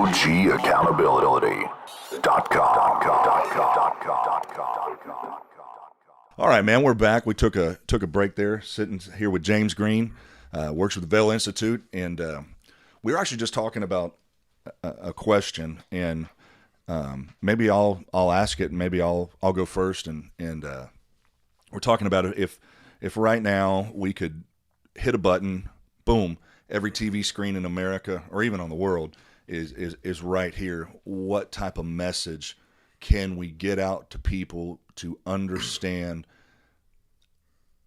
OGaccountability.com. All right, man, we're back. We took a break there, sitting here with James Greene, works with the VEL Institute, and we were actually just talking about a question, and maybe I'll ask it, and maybe I'll go first, and we're talking about if right now we could hit a button, boom, every TV screen in America or even on the world is right here. What type of message can we get out to people to understand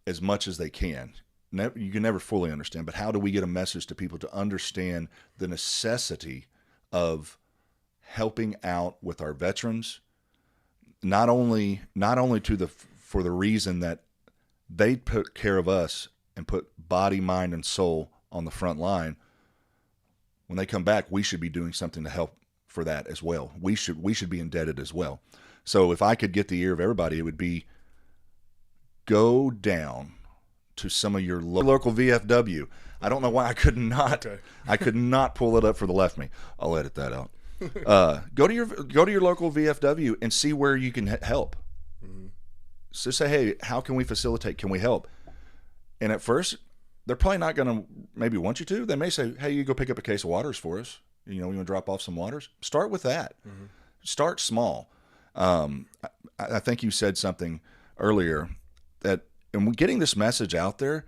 as much as they can? You can never fully understand, but how do we get a message to people to understand the necessity of helping out with our veterans, not only for the reason that they took care of us and put body, mind, and soul on the front line. When they come back, we should be doing something to help for that as well. We should be indebted as well. So if I could get the ear of everybody, it would be go down to some of your local VFW. I don't know why I could not pull it up for the left me. I'll edit that out. Go to your local VFW and see where you can help. Mm-hmm. So say, hey, how can we facilitate? Can we help? And at first, they're probably not going to maybe want you to. They may say, hey, you go pick up a case of waters for us. You want to drop off some waters? Start with that. Mm-hmm. Start small. I think you said something earlier that, and getting this message out there,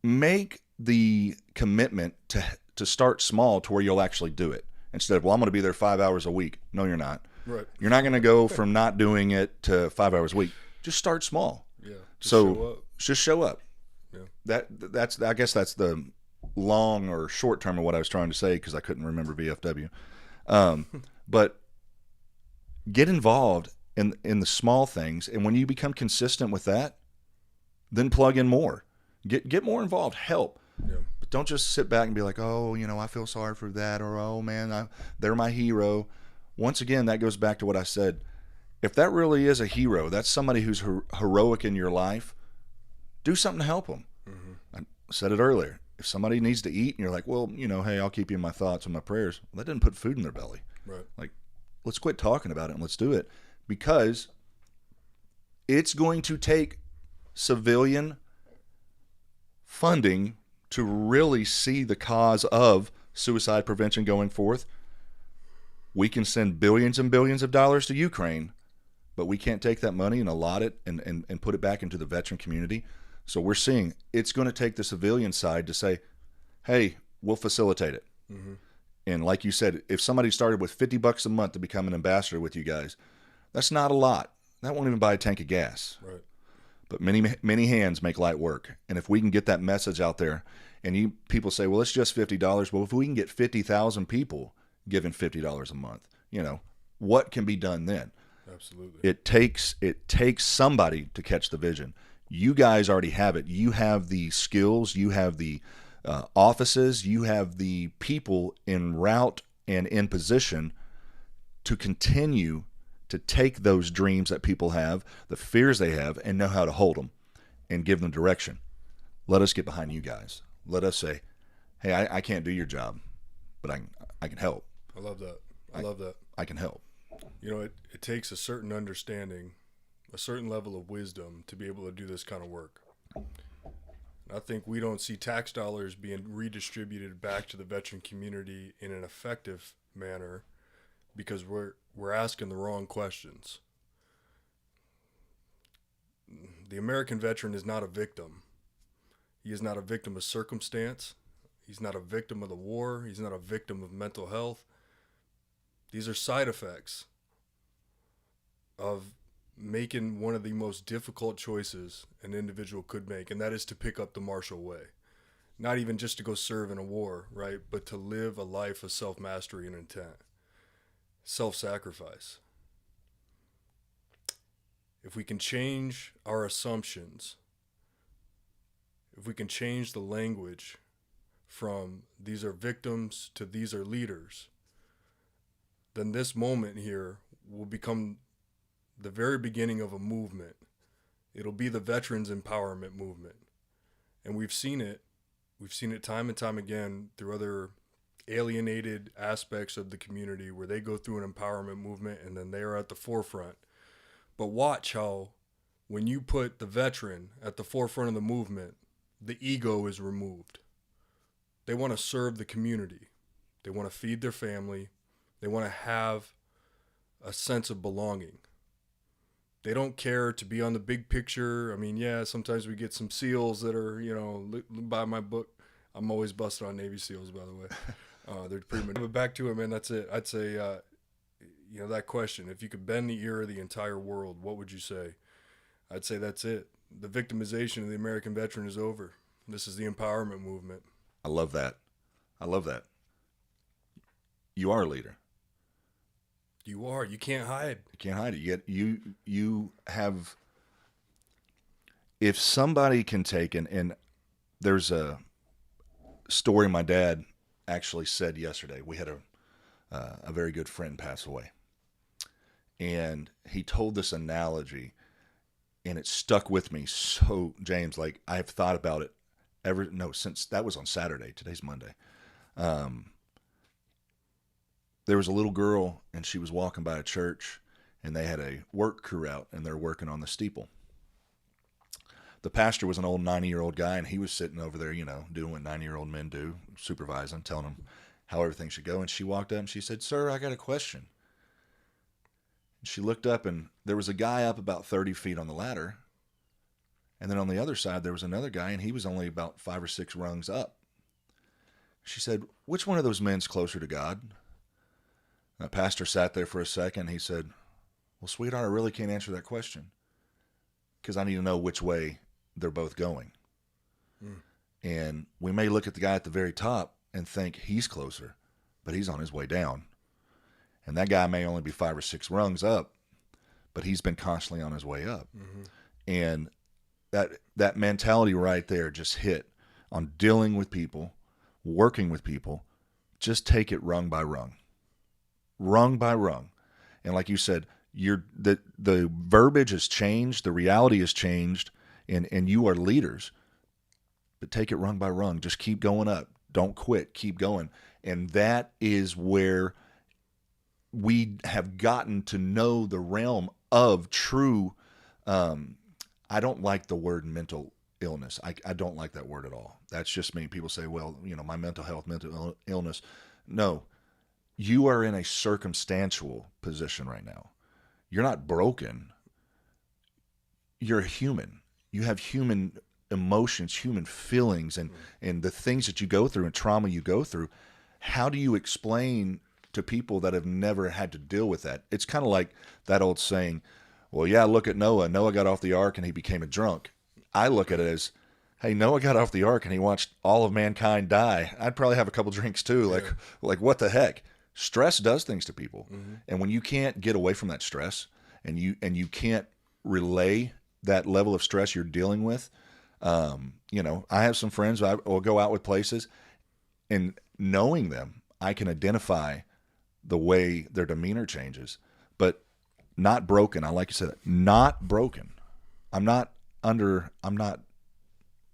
make the commitment to start small to where you'll actually do it. Instead of, well, I'm going to be there 5 hours a week. No, you're not. Right. You're not going to go from not doing it to 5 hours a week. Just start small. Yeah. Just show up. Yeah. I guess that's the long or short term of what I was trying to say, because I couldn't remember VFW. But get involved in the small things, and when you become consistent with that, then plug in more. Get more involved. Help. Yeah. But don't just sit back and be like, oh, I feel sorry for that, or oh man, they're my hero. Once again, that goes back to what I said. If that really is a hero, that's somebody who's heroic in your life, do something to help them. Mm-hmm. I said it earlier. If somebody needs to eat and you're like, well, hey, I'll keep you in my thoughts and my prayers, well, that didn't put food in their belly. Right. Like, let's quit talking about it and let's do it, because it's going to take civilian funding to really see the cause of suicide prevention going forth. We can send billions and billions of dollars to Ukraine, but we can't take that money and allot it and put it back into the veteran community. So we're seeing it's going to take the civilian side to say, hey, we'll facilitate it. Mm-hmm. And like you said, if somebody started with $50 a month to become an ambassador with you guys, that's not a lot. That won't even buy a tank of gas. Right. But many hands make light work. And if we can get that message out there, and people say, well, it's just $50. Well, if we can get 50,000 people giving $50 a month, what can be done then? Absolutely. It takes somebody to catch the vision. You guys already have it. You have the skills. You have the offices. You have the people en route and in position to continue to take those dreams that people have, the fears they have, and know how to hold them and give them direction. Let us get behind you guys. Let us say, hey, I can't do your job, but I can help. I love that. I love that. I can help. It takes a certain understanding, a certain level of wisdom to be able to do this kind of work. I think we don't see tax dollars being redistributed back to the veteran community in an effective manner because we're asking the wrong questions. The American veteran is not a victim. He is not a victim of circumstance. He's not a victim of the war. He's not a victim of mental health. These are side effects of making one of the most difficult choices an individual could make, and that is to pick up the martial way. Not even just to go serve in a war, right? But to live a life of self-mastery and intent. Self-sacrifice. If we can change our assumptions, if we can change the language from these are victims to these are leaders, then this moment here will become the very beginning of a movement. It'll be the veterans empowerment movement. And we've seen it time and time again through other alienated aspects of the community where they go through an empowerment movement and then they are at the forefront. But watch how when you put the veteran at the forefront of the movement, the ego is removed. They want to serve the community. They want to feed their family. They want to have a sense of belonging. They don't care to be on the big picture. I mean, yeah, sometimes we get some SEALs that are, by my book. I'm always busted on Navy SEALs, by the way. They're pretty much. But back to it, man. That's it. I'd say, that question. If you could bend the ear of the entire world, what would you say? I'd say that's it. The victimization of the American veteran is over. This is the empowerment movement. I love that. You are a leader. You are. You can't hide. You can't hide it. You have. If somebody can take and there's a story my dad actually said yesterday. We had a very good friend pass away, and he told this analogy, and it stuck with me. So James, like I've thought about it since that was on Saturday. Today's Monday. There was a little girl, and she was walking by a church, and they had a work crew out, and they're working on the steeple. The pastor was an old 90-year-old guy, and he was sitting over there, doing what 90-year-old men do, supervising, telling them how everything should go. And she walked up, and she said, "Sir, I got a question." And she looked up, and there was a guy up about 30 feet on the ladder, and then on the other side, there was another guy, and he was only about 5 or 6 rungs up. She said, "Which one of those men's closer to God?" The pastor sat there for a second. He said, "Well, sweetheart, I really can't answer that question because I need to know which way they're both going." And we may look at the guy at the very top and think he's closer, but he's on his way down. And that guy may only be 5 or 6 rungs up, but he's been constantly on his way up. Mm-hmm. And that mentality right there just hit on dealing with people, working with people. Just take it rung by rung. Rung by rung. And like you said, the verbiage has changed, the reality has changed, and you are leaders. But take it rung by rung. Just keep going up. Don't quit. Keep going. And that is where we have gotten to know the realm of true, I don't like the word mental illness. I don't like that word at all. That's just me. People say, well, my mental health, mental illness. No. You are in a circumstantial position right now. You're not broken. You're human. You have human emotions, human feelings, and the things that you go through and trauma you go through. How do you explain to people that have never had to deal with that? It's kind of like that old saying, well, yeah, look at Noah. Noah got off the ark and he became a drunk. I look at it as, hey, Noah got off the ark and he watched all of mankind die. I'd probably have a couple drinks too. Like what the heck? Stress does things to people. Mm-hmm. And when you can't get away from that stress and you can't relay that level of stress you're dealing with, I have some friends I will go out with places, and knowing them, I can identify the way their demeanor changes, but not broken. I like you said, not broken. What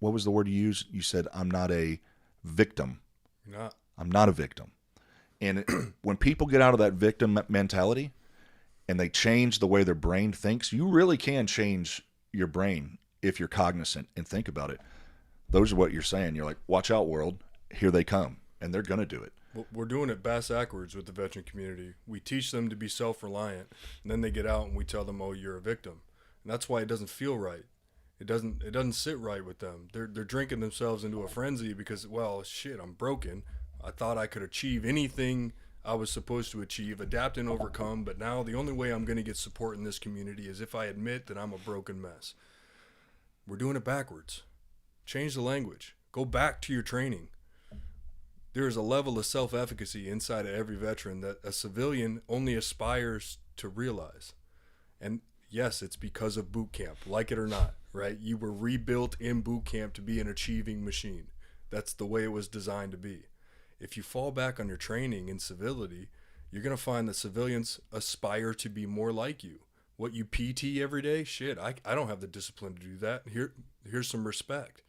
was the word you used? You said, I'm not a victim. I'm not a victim. And when people get out of that victim mentality and they change the way their brain thinks, you really can change your brain if you're cognizant and think about it. Those are what you're saying. You're like, watch out, world. Here they come. And they're going to do it. Well, we're doing it backwards with the veteran community. We teach them to be self-reliant, and then they get out and we tell them, oh, you're a victim. And that's why it doesn't feel right. It doesn't sit right with them. They're drinking themselves into a frenzy because, well, shit, I'm broken. I thought I could achieve anything I was supposed to achieve, adapt and overcome, but now the only way I'm going to get support in this community is if I admit that I'm a broken mess. We're doing it backwards. Change the language. Go back to your training. There is a level of self-efficacy inside of every veteran that a civilian only aspires to realize. And yes, it's because of boot camp, like it or not, right? You were rebuilt in boot camp to be an achieving machine. That's the way it was designed to be. If you fall back on your training in civility, you're going to find that civilians aspire to be more like you. What you PT every day, shit, I don't have the discipline to do that. Here's some respect.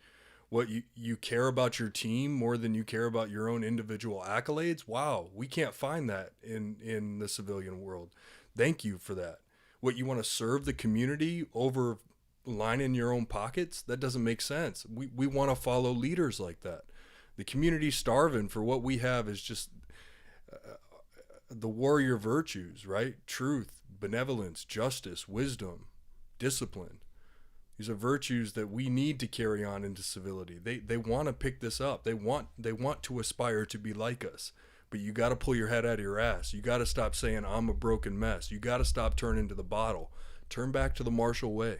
What, you care about your team more than you care about your own individual accolades? Wow, we can't find that in the civilian world. Thank you for that. What, you want to serve the community over lining your own pockets? That doesn't make sense. We want to follow leaders like that. The community's starving for what we have is just the warrior virtues, right? Truth, benevolence, justice, wisdom, discipline. These are virtues that we need to carry on into civility. They want to pick this up. They want to aspire to be like us. But you got to pull your head out of your ass. You got to stop saying I'm a broken mess. You got to stop turning to the bottle. Turn back to the Marshall way.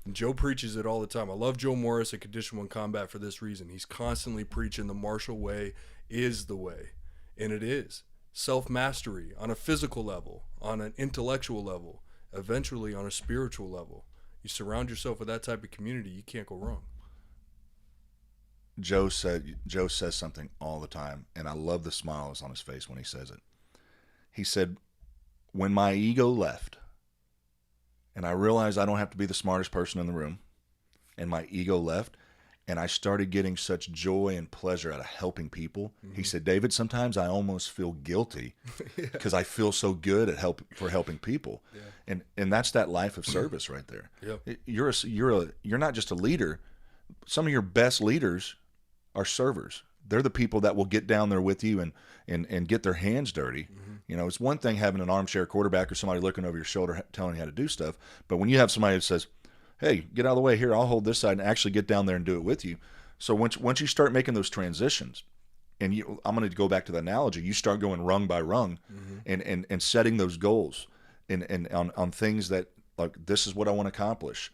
And Joe preaches it all the time. I love Joe Morris at Condition 1 Combat for this reason. He's constantly preaching the Marshall way is the way. And it is. Self-mastery on a physical level, on an intellectual level, eventually on a spiritual level. You surround yourself with that type of community, you can't go wrong. Joe says something all the time, and I love the smiles on his face when he says it. He said, when my ego left, and I realized I don't have to be the smartest person in the room, and my ego left, and I started getting such joy and pleasure out of helping people. Mm-hmm. He said, David, sometimes I almost feel guilty because I feel so good at helping people. Yeah. And that's that life of service right there. Yeah. You're not just a leader. Some of your best leaders are servers. They're the people that will get down there with you and get their hands dirty. Mm-hmm. You know, it's one thing having an armchair quarterback or somebody looking over your shoulder telling you how to do stuff, but when you have somebody that says, hey, get out of the way here, I'll hold this side, and actually get down there and do it with you. So once you start making those transitions, and I'm going to go back to the analogy, you start going rung by rung, mm-hmm. and setting those goals and on things that, like, this is what I want to accomplish.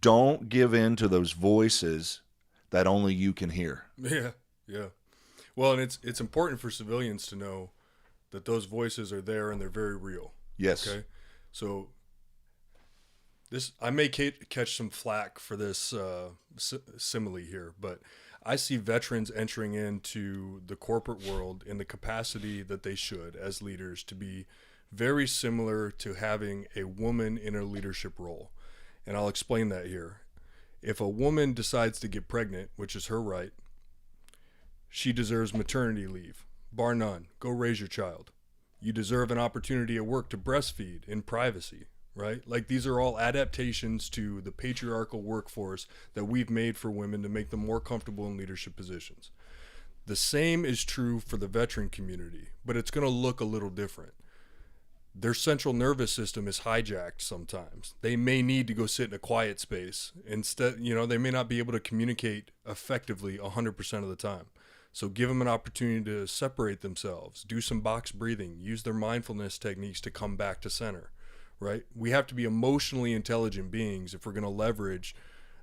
Don't give in to those voices that only you can hear. Yeah, yeah. Well, and it's important for civilians to know that those voices are there and they're very real. Yes. Okay. So I may catch some flack for this simile here, but I see veterans entering into the corporate world in the capacity that they should as leaders to be very similar to having a woman in a leadership role. And I'll explain that here. If a woman decides to get pregnant, which is her right, she deserves maternity leave, bar none. Go raise your child. You deserve an opportunity at work to breastfeed in privacy, right? Like, these are all adaptations to the patriarchal workforce that we've made for women to make them more comfortable in leadership positions. The same is true for the veteran community, but it's going to look a little different. Their central nervous system is hijacked sometimes. They may need to go sit in a quiet space. Instead, they may not be able to communicate effectively 100% of the time. So give them an opportunity to separate themselves, do some box breathing, use their mindfulness techniques to come back to center, right? We have to be emotionally intelligent beings if we're going to leverage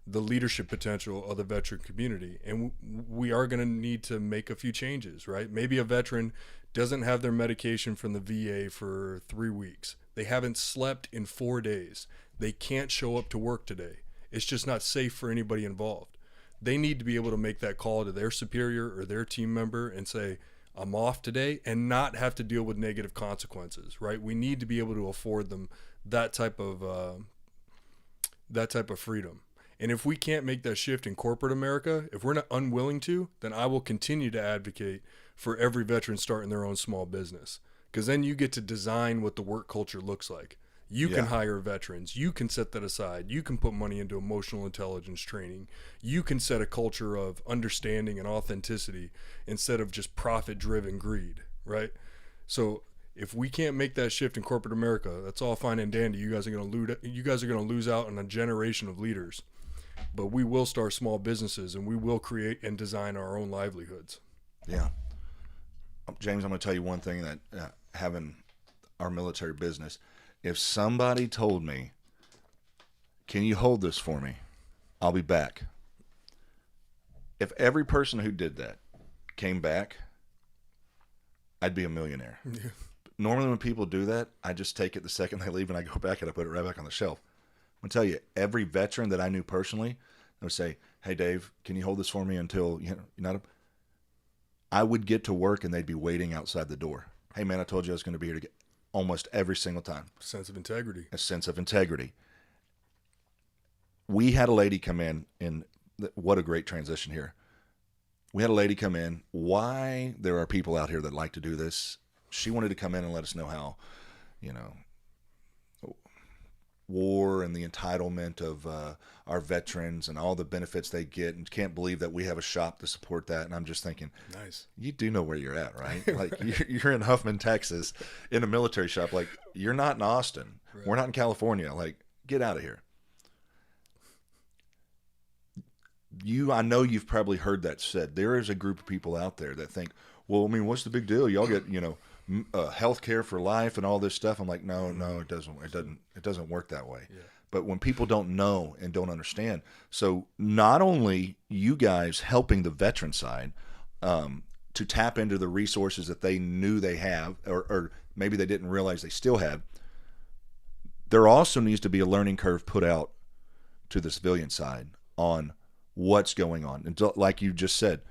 the leadership potential of the veteran community. And we are going to need to make a few changes, right? Maybe a veteran doesn't have their medication from the VA for 3 weeks. They haven't slept in 4 days. They can't show up to work today. It's just not safe for anybody involved. They need to be able to make that call to their superior or their team member and say, I'm off today, and not have to deal with negative consequences, right? We need to be able to afford them that type of freedom. And if we can't make that shift in corporate America, if we're not unwilling to, then I will continue to advocate for every veteran starting their own small business. Because then you get to design what the work culture looks like. You can hire veterans. You can set that aside. You can put money into emotional intelligence training. You can set a culture of understanding and authenticity instead of just profit-driven greed, right? So if we can't make that shift in corporate America, that's all fine and dandy. You guys are going to lose out on a generation of leaders. But we will start small businesses, and we will create and design our own livelihoods. Yeah. James, I'm going to tell you one thing that having our military business, if somebody told me, can you hold this for me? I'll be back. If every person who did that came back, I'd be a millionaire. Yeah. Normally when people do that, I just take it the second they leave and I go back and I put it right back on the shelf. I'm going to tell you, every veteran that I knew personally, I would say, hey, Dave, can you hold this for me until, I would get to work and they'd be waiting outside the door. Hey, man, I told you I was going to be here to get almost every single time. Sense of integrity. A sense of integrity. We had a lady come in and what a great transition here. We had a lady come in. Why there are people out here that like to do this? She wanted to come in and let us know how, you know, war and the entitlement of our veterans and all the benefits they get, and can't believe that we have a shop to support that. And I'm just thinking, Nice. you do know where you're at, right? Like you're in Huffman, Texas, in a military shop. Like, you're not in Austin. Right. We're not in California. Like, get out of here. I know you've probably heard that said. There is a group of people out there that think, well, I mean, what's the big deal? Y'all get, health care for life and all this stuff. I'm like, no, it doesn't work that way. Yeah. But when people don't know and don't understand, so not only you guys helping the veteran side to tap into the resources that they knew they have, or maybe they didn't realize they still have, there also needs to be a learning curve put out to the civilian side on what's going on. And like you just said,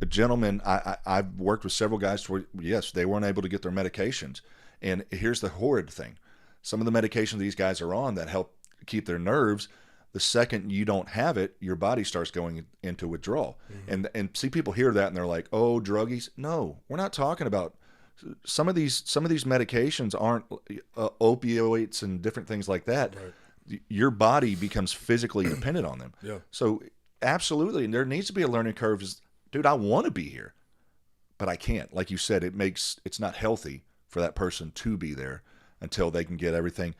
a gentleman, I've worked with several guys where, yes, they weren't able to get their medications. And here's the horrid thing. Some of the medications these guys are on that help keep their nerves, the second you don't have it, your body starts going into withdrawal. Mm-hmm. And see, people hear that and they're like, oh, druggies. No, we're not talking about some of these medications aren't opioids and different things like that. Right. Your body becomes physically dependent on them. Yeah. So absolutely, and there needs to be a learning curve. Dude, I want to be here, but I can't. Like you said, it's not healthy for that person to be there until they can get everything.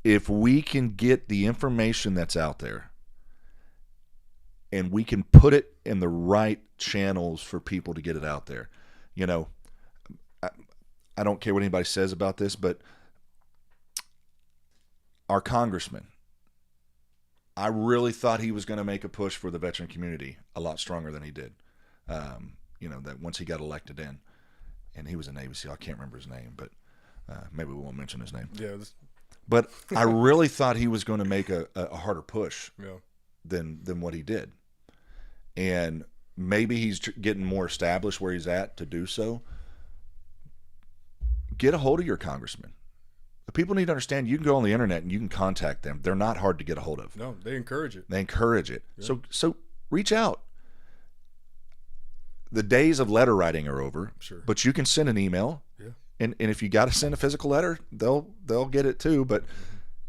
If we can get the information that's out there and we can put it in the right channels for people to get it out there, I don't care what anybody says about this, but our congressman, I really thought he was going to make a push for the veteran community a lot stronger than he did. That once he got elected in, and he was a Navy SEAL, I can't remember his name, but maybe we won't mention his name. Yeah. But I really thought he was going to make a harder push yeah. than what he did. And maybe he's getting more established where he's at to do so. Get a hold of your congressman. The people need to understand you can go on the internet and you can contact them. They're not hard to get a hold of. No, they encourage it. Yeah. So reach out. The days of letter writing are over. Sure. But you can send an email. Yeah. And if you got to send a physical letter, they'll get it too. But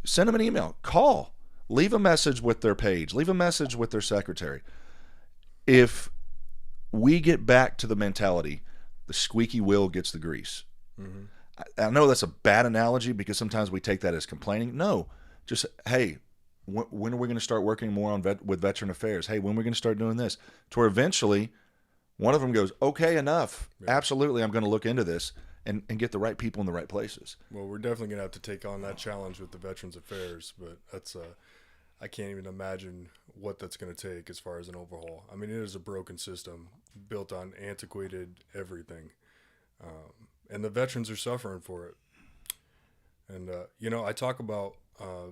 send them an email. Call. Leave a message with their page. Leave a message with their secretary. If we get back to the mentality, the squeaky wheel gets the grease. Mm-hmm. I know that's a bad analogy because sometimes we take that as complaining. No, just, hey, when are we going to start working more on with veteran affairs? Hey, when are we going to start doing this? To where eventually one of them goes, okay, enough. Yeah. Absolutely, I'm going to look into this and get the right people in the right places. Well, we're definitely going to have to take on that challenge with the Veterans Affairs, but that's I can't even imagine what that's going to take as far as an overhaul. I mean, it is a broken system built on antiquated everything. And the veterans are suffering for it. And, I talk about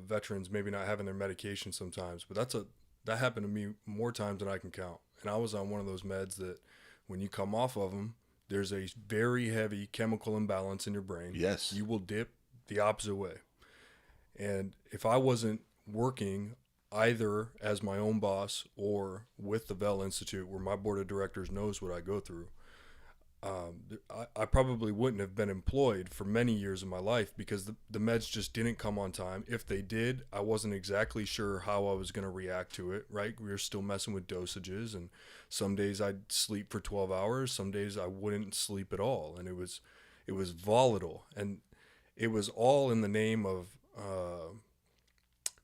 veterans maybe not having their medication sometimes, but that happened to me more times than I can count. And I was on one of those meds that when you come off of them, there's a very heavy chemical imbalance in your brain. Yes. You will dip the opposite way. And if I wasn't working either as my own boss or with the VEL Institute, where my board of directors knows what I go through, I probably wouldn't have been employed for many years of my life because the meds just didn't come on time. If they did, I wasn't exactly sure how I was going to react to it, right? We were still messing with dosages, and some days I'd sleep for 12 hours. Some days I wouldn't sleep at all, and it was volatile. And it was all in the name of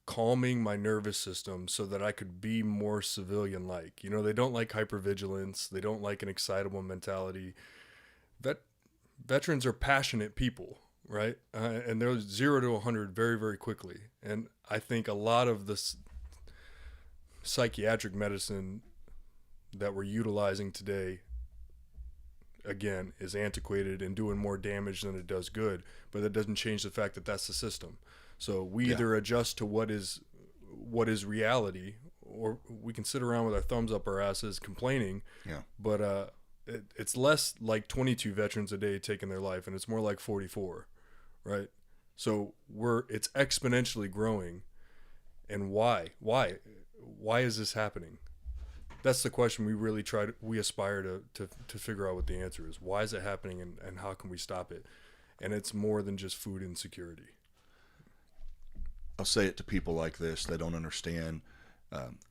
calming my nervous system so that I could be more civilian-like. They don't like hypervigilance. They don't like an excitable mentality. Veterans are passionate people, right? And they're 0 to 100 very, very quickly. And I think a lot of this psychiatric medicine that we're utilizing today, again, is antiquated and doing more damage than it does good. But that doesn't change the fact that that's the system. So we either adjust to what is reality, or we can sit around with our thumbs up our asses complaining. Yeah. But it's less like 22 veterans a day taking their life, and it's more like 44, right? So it's exponentially growing, And why? Why is this happening? That's the question we aspire to figure out what the answer is. Why is it happening, and how can we stop it? And it's more than just food insecurity. I'll say it to people like this that don't understand.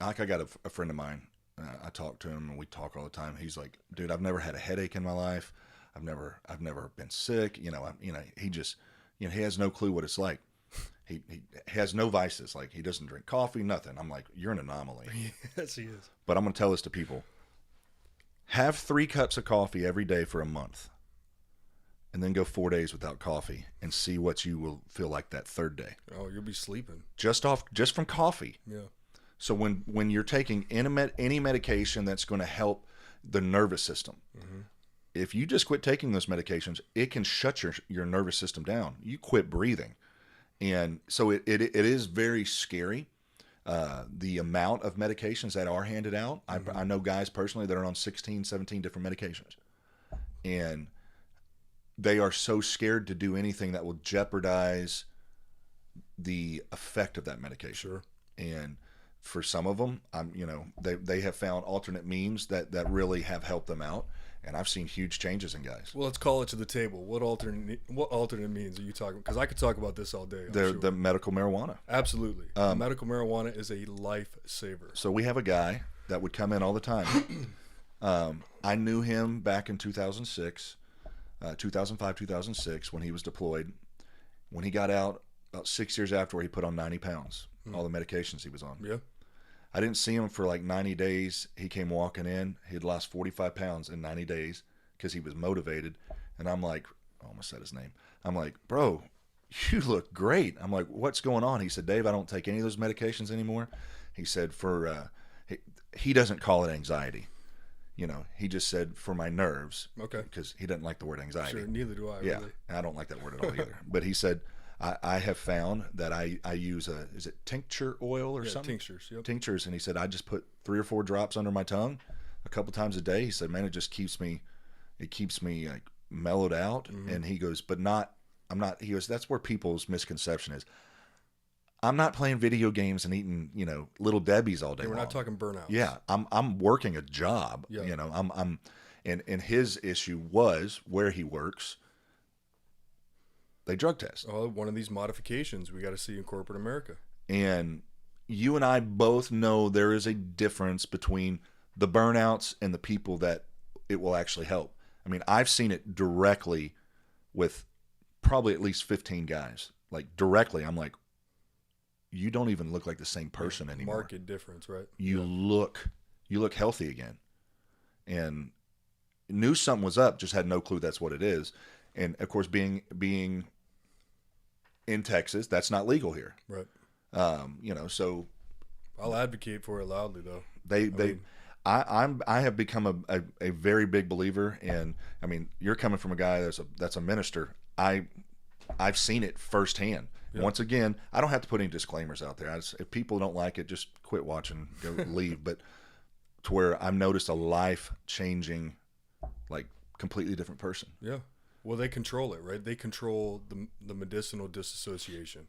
Like I got a friend of mine. I talk to him and we talk all the time. He's like, dude, I've never had a headache in my life. I've never been sick. He just, he has no clue what it's like. He has no vices. Like he doesn't drink coffee, nothing. I'm like, you're an anomaly. Yes, he is. But I'm going to tell this to people. Have 3 cups of coffee every day for a month. And then go 4 days without coffee and see what you will feel like that 3rd day. Oh, you'll be sleeping. Just from coffee. Yeah. So when you're taking any medication that's going to help the nervous system, if you just quit taking those medications, it can shut your nervous system down. You quit breathing. And so it is very scary, the amount of medications that are handed out. I know guys personally that are on 16, 17 different medications. And they are so scared to do anything that will jeopardize the effect of that medication. Sure. And for some of them, they have found alternate means that really have helped them out. And I've seen huge changes in guys. Well, let's call it to the table. What alternate means are you talking? Because I could talk about this all day. The medical marijuana. Absolutely. Medical marijuana is a lifesaver. So we have a guy that would come in all the time. I knew him back in 2006, 2005, 2006, when he was deployed. When he got out, about 6 years after, he put on 90 pounds, all the medications he was on. Yeah. I didn't see him for like 90 days. He came walking in. He'd lost 45 pounds in 90 days because he was motivated. And I'm like, I almost said his name. I'm like, bro, you look great. I'm like, what's going on? He said, Dave, I don't take any of those medications anymore. He said, he doesn't call it anxiety. He just said for my nerves. Okay. Because he doesn't like the word anxiety. Sure, neither do I. Yeah, really. I don't like that word at all either. But he said, I have found that I use is it tincture oil or something? Tinctures, yep. Tinctures, and he said I just put 3 or 4 drops under my tongue a couple times a day. He said, man, it just keeps me like mellowed out. And he goes, he goes, that's where people's misconception is. I'm not playing video games and eating, Little Debbie's all day We're long. not talking burnouts. Yeah, I'm working a job. Yeah. And his issue was where he works. They drug test. Oh, one of these modifications we got to see in corporate America. And you and I both know there is a difference between the burnouts and the people that it will actually help. I mean, I've seen it directly with probably at least 15 guys. Like directly, I'm like, you don't even look like the same person anymore. Marked difference, right? You look healthy again. And knew something was up, just had no clue that's what it is. And of course, being in Texas, that's not legal here. Right. So I'll advocate for it loudly, though. I have become a very big believer in. I mean, you're coming from a guy that's a minister. I've seen it firsthand. Yeah. Once again, I don't have to put any disclaimers out there. If people don't like it, just quit watching, go leave. But to where I've noticed a life-changing, like completely different person. Yeah. Well, they control it, right? They control the medicinal disassociation.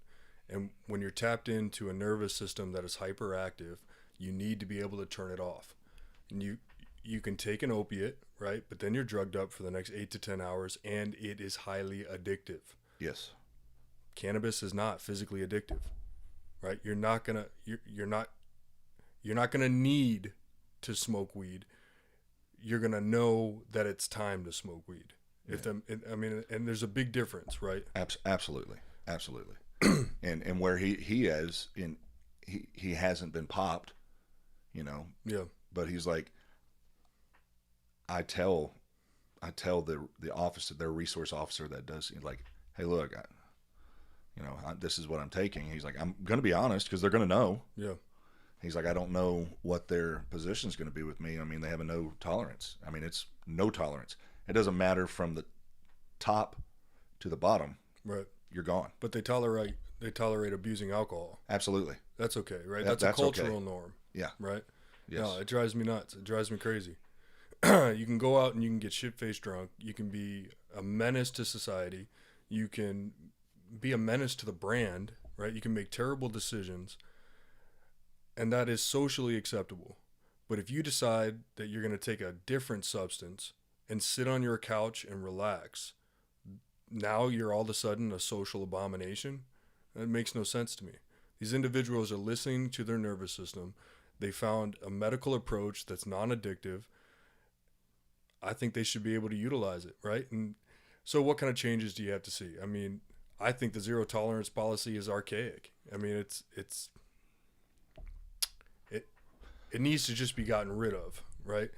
And when you're tapped into a nervous system that is hyperactive, you need to be able to turn it off. And you can take an opiate, right? But then you're drugged up for the next 8 to 10 hours, and it is highly addictive. Yes. Cannabis is not physically addictive, right? You're not gonna need to smoke weed. You're gonna know that it's time to smoke weed. And there's a big difference, right? Absolutely. and where he is in, he hasn't been popped, Yeah. But he's like, I tell the officer, their resource officer that does, like, hey, look, this is what I'm taking. He's like, I'm going to be honest because they're going to know. Yeah. He's like, I don't know what their position is going to be with me. I mean, they have a no tolerance. I mean, it's no tolerance. It doesn't matter from the top to the bottom. Right. You're gone. But they tolerate abusing alcohol. Absolutely. That's okay, right? That's a cultural norm. Yeah. Right? Yes. No, it drives me nuts. It drives me crazy. You can go out and you can get shit-faced drunk. You can be a menace to society. You can be a menace to the brand, right? You can make terrible decisions. and that is socially acceptable. But if you decide that you're going to take a different substance and sit on your couch and relax, now you're all of a sudden a social abomination. That makes no sense to me. These individuals are listening to their nervous system. They found a medical approach that's non-addictive. I think they should be able to utilize it, right? And so what kind of changes do you have to see? I mean, I think the zero tolerance policy is archaic. I mean, it needs to just be gotten rid of, right?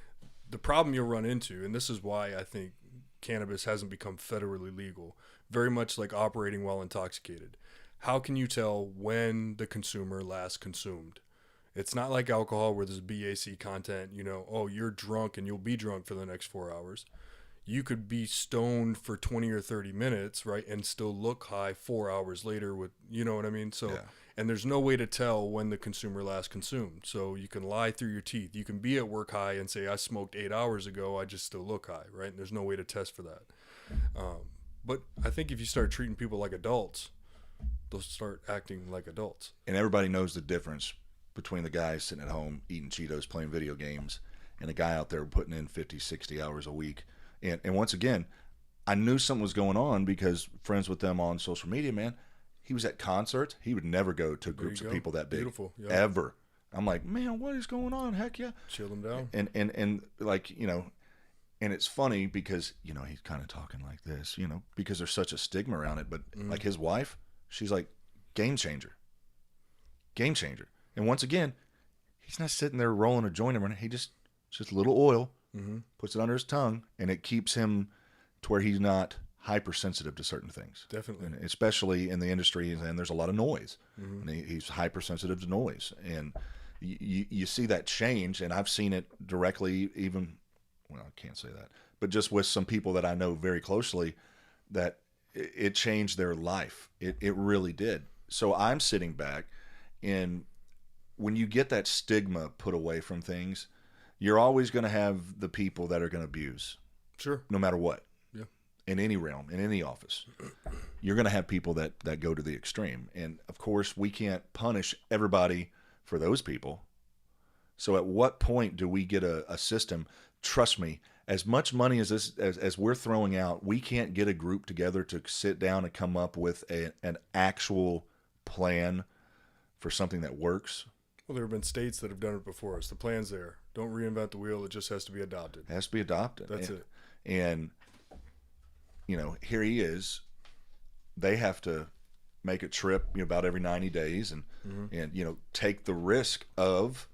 The problem you'll run into, and this is why I think cannabis hasn't become federally legal, very much like operating while intoxicated. How can you tell when the consumer last consumed? It's not like alcohol where there's BAC content, oh, you're drunk and you'll be drunk for the next 4 hours. You could be stoned for 20 or 30 minutes, right, and still look high 4 hours later with, you know what I mean? So, yeah. And there's no way to tell when the consumer last consumed. So you can lie through your teeth. You can be at work high and say, I smoked 8 hours ago, I just still look high, right? And there's no way to test for that. But I think if you start treating people like adults, they'll start acting like adults. And everybody knows the difference between the guy sitting at home eating Cheetos, playing video games, and a guy out there putting in 50, 60 hours a week. And once again, I knew something was going on because friends with them on social media, man, he was at concerts. He would never go to groups of people that big. Beautiful. Yeah. Ever. I'm like, man, what is going on? Heck yeah. Chill them down. And like, and it's funny because, he's kind of talking like this, because there's such a stigma around it. But like his wife, she's like, game changer. Game changer. And once again, he's not sitting there rolling a joint. He just a little oil, puts it under his tongue, and it keeps him to where he's not hypersensitive to certain things. Definitely. And especially in the industry, and there's a lot of noise. And he's hypersensitive to noise. And you see that change, and I've seen it directly even, well, I can't say that, but just with some people that I know very closely, that it changed their life. It really did. So I'm sitting back, and when you get that stigma put away from things, you're always going to have the people that are going to abuse. Sure. No matter what. Yeah. In any realm, in any office. You're going to have people that go to the extreme. And, of course, we can't punish everybody for those people. So at what point do we get a system? Trust me, as much money as we're throwing out, we can't get a group together to sit down and come up with an actual plan for something that works. Well, there have been states that have done it before us. The plan's there. Don't reinvent the wheel. It just has to be adopted. It has to be adopted. That's it. And, here he is. They have to make a trip, about every 90 days and take the risk of,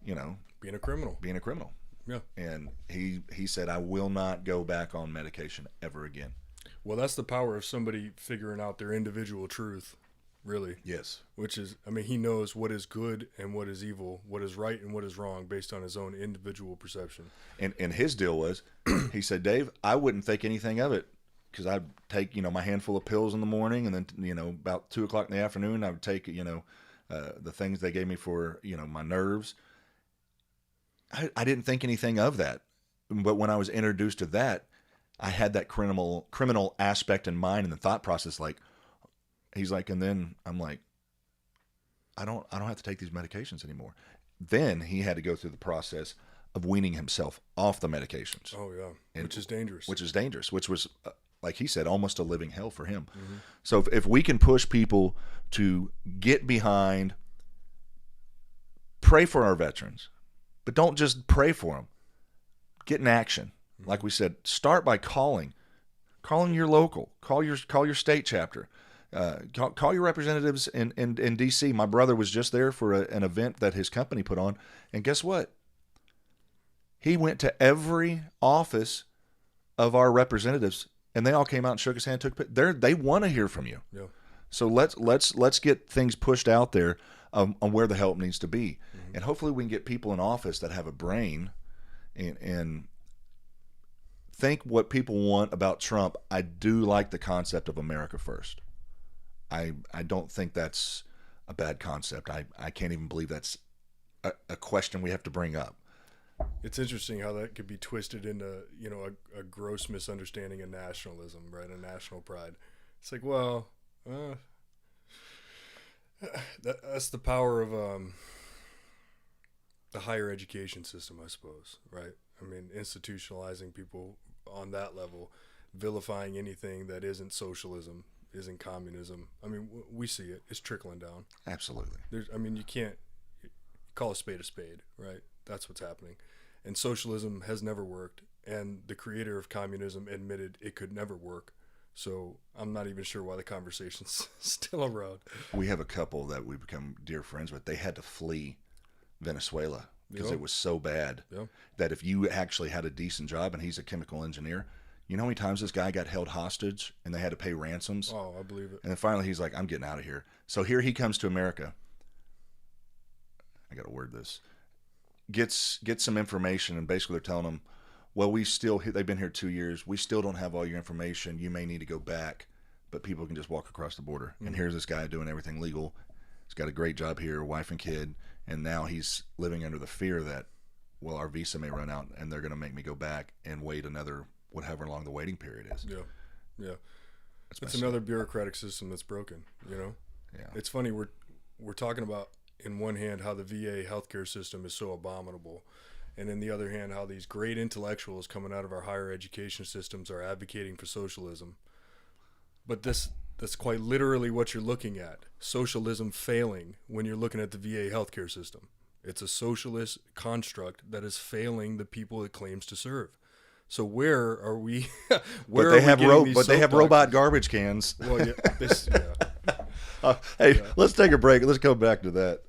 being a criminal. Yeah. And he said, I will not go back on medication ever again. Well, that's the power of somebody figuring out their individual truth, really. Yes. Which is, he knows what is good and what is evil, what is right and what is wrong based on his own individual perception. And his deal was, he said, Dave, I wouldn't think anything of it because I'd take, my handful of pills in the morning, and then, about 2 o'clock in the afternoon, I would take, the things they gave me for, my nerves. I didn't think anything of that. But when I was introduced to that, I had that criminal aspect in mind and the thought process, like, he's like, and then I'm like, I don't have to take these medications anymore. Then he had to go through the process of weaning himself off the medications. Oh yeah. Which is dangerous. Which was, like he said, almost a living hell for him. So if we can push people to get behind, pray for our veterans, but don't just pray for them. Get in action. Like we said, start by calling your local, call your state chapter, call your representatives in D.C. My brother was just there for an event that his company put on, and guess what? He went to every office of our representatives, and they all came out and shook his hand. They want to hear from you. Yeah. So let's get things pushed out there on where the help needs to be, and hopefully we can get people in office that have a brain and think what people want about Trump. I do like the concept of America first. I don't think that's a bad concept. I can't even believe that's a question we have to bring up. It's interesting how that could be twisted into, a gross misunderstanding of nationalism, right? A national pride. It's like, well, that's the power of the higher education system, I suppose, right? I mean, institutionalizing people on that level, vilifying anything that isn't socialism, isn't communism. I mean, we see it. It's trickling down. Absolutely. I mean, you can't call a spade, right? That's what's happening. And socialism has never worked. And the creator of communism admitted it could never work. So I'm not even sure why the conversation's still around. We have a couple that we've become dear friends with. They had to flee Venezuela because it was so bad that if you actually had a decent job, and he's a chemical engineer, you know how many times this guy got held hostage and they had to pay ransoms? Oh, I believe it. And then finally he's like, I'm getting out of here. So here he comes to America. I got to word this. Gets some information, and basically they're telling him, well, they've been here 2 years. We still don't have all your information. You may need to go back, but people can just walk across the border. Mm-hmm. And here's this guy doing everything legal. He's got a great job here, wife and kid, and now he's living under the fear that, well, our visa may run out and they're going to make me go back and wait another whatever long the waiting period is. Yeah. It's another bureaucratic system that's broken, you know? Yeah. It's funny, we're talking about, in one hand, how the VA healthcare system is so abominable, and in the other hand, how these great intellectuals coming out of our higher education systems are advocating for socialism. But that's quite literally what you're looking at. Socialism failing when you're looking at the VA healthcare system. It's a socialist construct that is failing the people it claims to serve. So where are we? But they have robot garbage cans. Well, yeah. Hey, let's take a break. Let's go back to that.